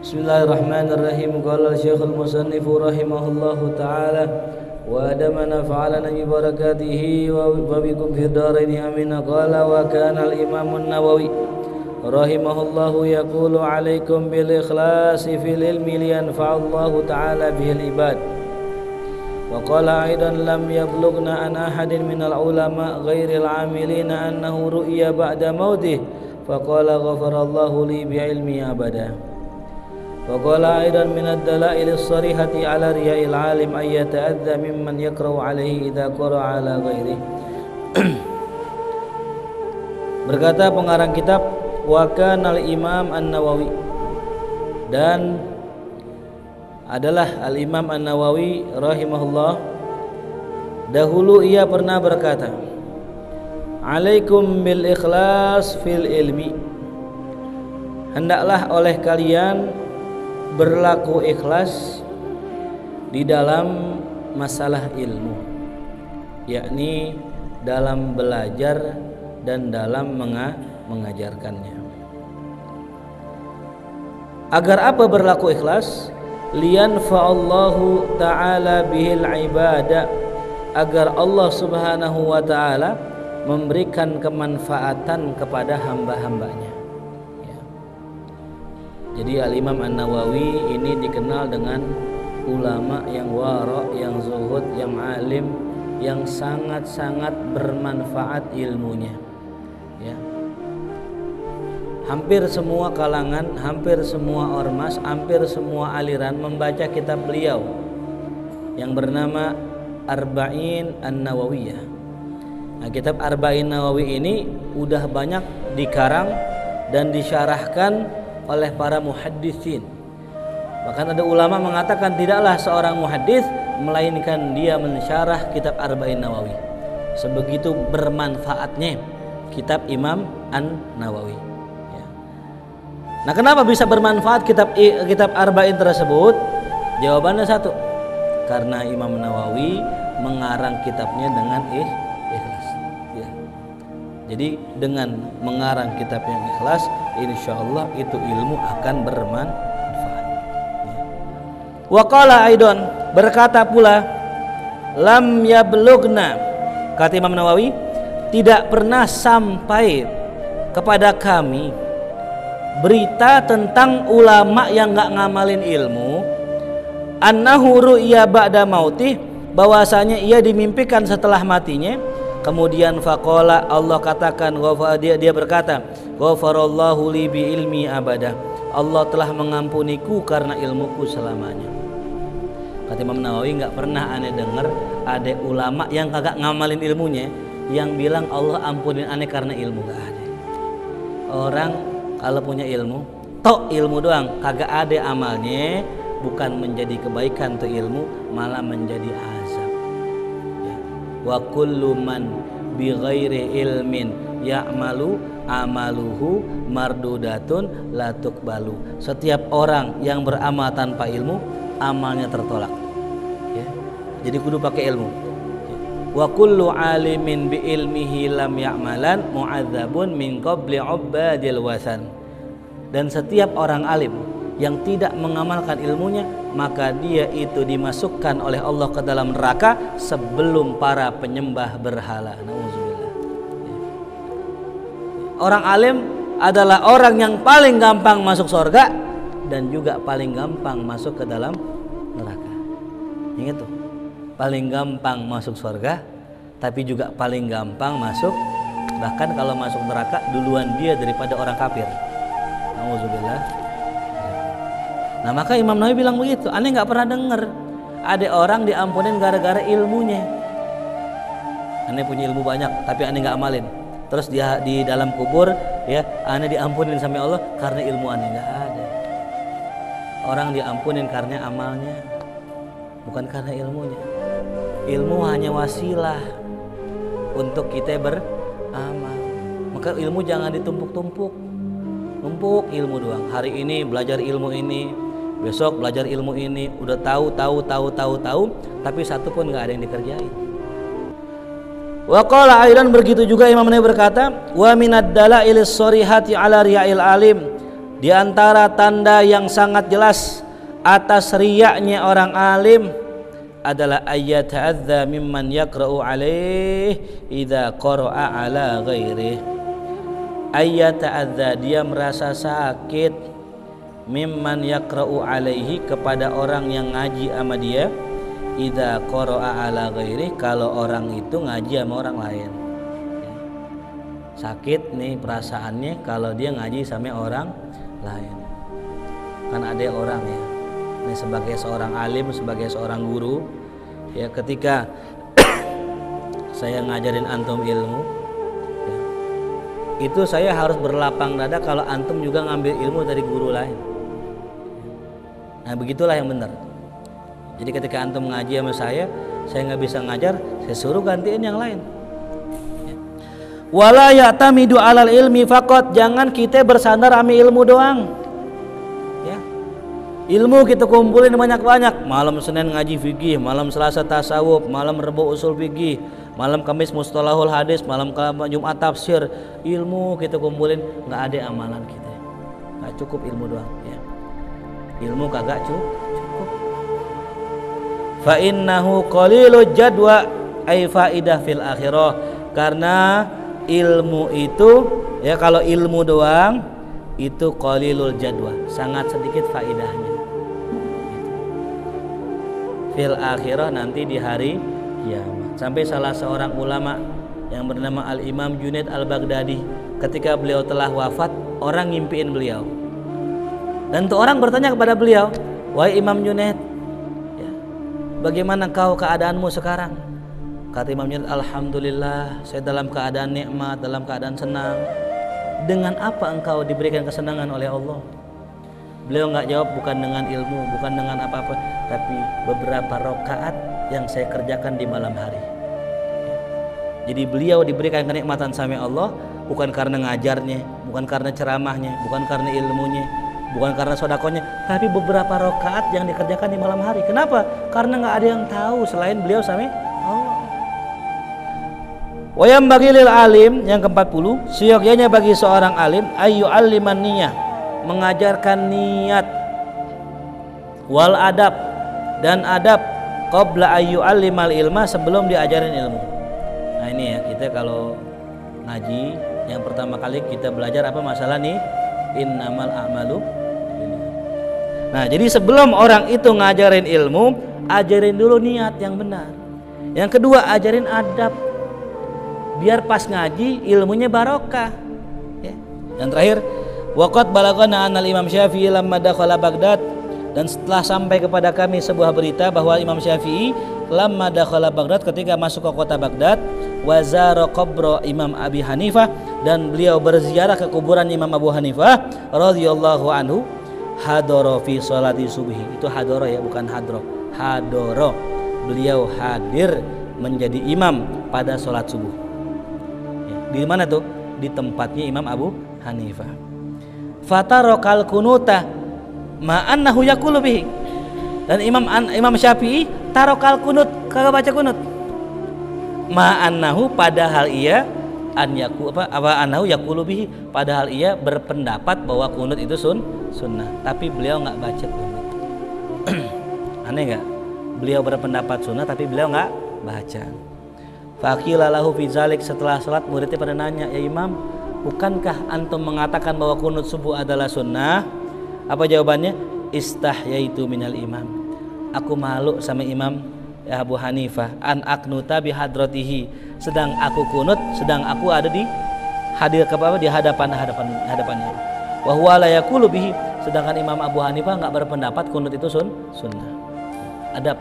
Bismillahirrahmanirrahim. Qala Syekhul Musannif rahimahullahu taala wa adamana fa'alana bi barakatihi wa bikum fid dharain amin. Qala wa kana al-Imam an-Nawawi rahimahullahu yaqulu 'alaikum bil ikhlasi fil ilmi liyanfa'allahu ta'ala bihil ibad. Wa qala aidan lam yablughna an ahadin minal ulama ghairil 'amilina annahu ru'ya ba'da mautih faqala ghafarallahu li bi'ilmi abada. Wa qala aidan min ad-dalail as-sarihati 'ala riya'il 'alim ay yata'adza mimman yaqra'u 'alaihi idza qara'a 'ala ghairihi. Berkata pengarang kitab wa kana al-Imam An-Nawawi, dan adalah Al-Imam An-Nawawi rahimahullah, dahulu ia pernah berkata, alaikum bil ikhlas fil ilmi, hendaklah oleh kalian berlaku ikhlas di dalam masalah ilmu, yakni dalam belajar dan dalam mengajarkannya. Agar apa berlaku ikhlas? Liyanfa'allahu ta'ala bihil ibadah, agar Allah subhanahu wa ta'ala memberikan kemanfaatan kepada hamba-hambanya. Ya. Jadi Al-Imam An-Nawawi ini dikenal dengan ulama yang wara', yang zuhud, yang alim, yang sangat-sangat bermanfaat ilmunya. Ya. Hampir semua kalangan, hampir semua ormas, hampir semua aliran membaca kitab beliau yang bernama Arba'in An-Nawawiyah. Nah, kitab Arba'in Nawawi ini udah banyak dikarang dan disyarahkan oleh para muhaddisin. Bahkan ada ulama mengatakan tidaklah seorang muhaddis melainkan dia mensyarah kitab Arba'in Nawawi. Sebegitu bermanfaatnya kitab Imam An-Nawawi. Nah, kenapa bisa bermanfaat kitab Arba'in tersebut? Jawabannya satu, karena Imam Nawawi mengarang kitabnya dengan ikhlas. Ya. Jadi dengan mengarang kitab yang ikhlas, insya Allah itu ilmu akan bermanfaat. Ya. Wa qala aidon, berkata pula, lam yablughna, kata Imam Nawawi, tidak pernah sampai kepada kami berita tentang ulama yang nggak ngamalin ilmu, annahu ru'ya ba'da mautih, bahwasanya ia dimimpikan setelah matinya. Kemudian faqala, Allah katakan, dia berkata, ghafarallahu li bi ilmi abada, Allah telah mengampuniku karena ilmuku selamanya. Kata Imam Nawawi, nggak pernah aneh dengar ada ulama yang kagak ngamalin ilmunya yang bilang Allah ampunin aneh karena ilmu. Nggak ada. Orang kalau punya ilmu, tok ilmu doang, kagak ada amalnya, bukan menjadi kebaikan tuh ilmu, malah menjadi azab. Ya. Wa kullu man bi ghairi ilmin ya'malu amaluhu mardudatun la tuqbalu. Setiap orang yang beramal tanpa ilmu, amalnya tertolak. Ya. Jadi kudu pakai ilmu. Ya. Wa kullu alimin bi ilmihi lam ya'malan mu'adzabun min qabli ubadil wasan. Dan setiap orang alim yang tidak mengamalkan ilmunya, maka dia itu dimasukkan oleh Allah ke dalam neraka sebelum para penyembah berhala. Nauzubillah. Orang alim adalah orang yang paling gampang masuk surga dan juga paling gampang masuk ke dalam neraka. Ingat tuh, paling gampang masuk surga, tapi juga paling gampang masuk, bahkan kalau masuk neraka duluan dia daripada orang kafir. Alhamdulillah. Nah, maka Imam Nawawi bilang begitu. Aneh nggak pernah dengar ada orang diampunin gara-gara ilmunya. Aneh punya ilmu banyak, tapi aneh nggak amalin. Terus dia di dalam kubur, ya, aneh diampunin sama Allah karena ilmu aneh. Nggak ada. Orang diampunin karena amalnya, bukan karena ilmunya. Ilmu hanya wasilah untuk kita beramal. Maka ilmu jangan ditumpuk-tumpuk. Numpuk ilmu doang. Hari ini belajar ilmu ini, besok belajar ilmu ini, udah tahu, tapi satu pun nggak ada yang dikerjain. Wa qala aidan, begitu juga Imam Nawawi berkata, wa minad dalail as-sarihati ala riya'il alim Di antara tanda yang sangat jelas atas riyaknya orang alim adalah ayat ta'adza mimman yaqra'u alaih idza qara'a ala ghairih. Ayat ta'adza, dia merasa sakit, mimman yaqra'u alaihi, kepada orang yang ngaji sama dia, idza qara'a ala ghairih, kalau orang itu ngaji sama orang lain. Sakit nih perasaannya kalau dia ngaji sama orang lain. Kan ada orang ya, ini sebagai seorang alim, sebagai seorang guru ya, ketika saya ngajarin antum ilmu ya, itu saya harus berlapang dada kalau antum juga ngambil ilmu dari guru lain. Nah begitulah yang benar. Jadi ketika antum ngaji sama saya nggak bisa ngajar, saya suruh gantiin yang lain. Wala ya'tamidu 'alal ilmi faqat, jangan kita bersandar sama ilmu doang. Ya. Ilmu kita kumpulin banyak-banyak. Malam Senin ngaji fikih, malam Selasa tasawuf, malam Rebo usul fikih, malam Kamis mustalahul hadis, malam Jumat tafsir. Ilmu kita kumpulin, enggak ada amalan kita. Enggak cukup ilmu doang, ya. Ilmu kagak cukup. Fa innahu qalilul jadwa ay faidah fil akhirah, karena ilmu itu ya, kalau ilmu doang itu qalilul jadwa, sangat sedikit faidahnya fil akhirah, nanti di hari kiamat. Sampai salah seorang ulama yang bernama Al-Imam Junaid Al-Baghdadi, ketika beliau telah wafat, orang ngimpiin beliau, dan tuh orang bertanya kepada beliau, wahai Imam Junaid ya, bagaimana kau keadaanmu sekarang? Kata Imam Junaid, alhamdulillah, saya dalam keadaan nikmat, dalam keadaan senang. Dengan apa engkau diberikan kesenangan oleh Allah? Beliau nggak jawab, bukan dengan ilmu, bukan dengan apa-apa, tapi beberapa rakaat yang saya kerjakan di malam hari. Jadi beliau diberikan kenikmatan sama Allah bukan karena ngajarnya, bukan karena ceramahnya, bukan karena ilmunya, bukan karena sodakonya, tapi beberapa rakaat yang dikerjakan di malam hari. Kenapa? Karena nggak ada yang tahu selain beliau sama Allah. Wayam bagi lil alim, yang ke-40, seyogyanya bagi seorang alim ayu aliman niyah, mengajarkan niat, wal adab, dan adab, qabla ayu alimal ilma, sebelum diajarin ilmu. Nah ini ya, kita kalau ngaji yang pertama kali kita belajar apa masalah nih, innamal a'malu. Nah jadi sebelum orang itu ngajarin ilmu, ajarin dulu niat yang benar. Yang kedua, ajarin adab, biar pas ngaji ilmunya barokah ya. Yang terakhir, waqad balagana anal Imam Syafi'i lamma dakhala Baghdad, dan setelah sampai kepada kami sebuah berita bahwa Imam Syafi'i lamma dakhala Baghdad, ketika masuk ke kota Baghdad, wa zara qabra Imam Abi Hanifah, dan beliau berziarah ke kuburan Imam Abu Hanifah radhiyallahu anhu, hadara fi sholati subhi. Itu hadara ya, bukan hadro. Hadara, beliau hadir menjadi imam pada sholat subuh. Di mana tuh? Di tempatnya Imam Abu Hanifah. Fatarokal kunuta ma'annahu yaqulu bihi, dan Imam Syafi'i tarokal kunut, kagak baca kunut. Ma'annahu, padahal ia annahu yaqulu bihi, padahal ia berpendapat bahwa kunut itu sunnah, tapi beliau nggak baca kunut. Aneh nggak? Beliau berpendapat sunnah tapi beliau nggak baca. Faqila lahu fi zalik, setelah salat muridnya pada nanya, ya Imam, bukankah antum mengatakan bahwa kunut subuh adalah sunnah? Apa jawabannya? Istahyaitu minal imam, aku malu sama Imam ya Abu Hanifah, an aknuta bi hadratihi, sedang aku kunut, sedang aku ada di hadir di hadapannya. Wa huwa la yaqulu bihi, sedangkan Imam Abu Hanifah enggak berpendapat kunut itu sunnah. Adab.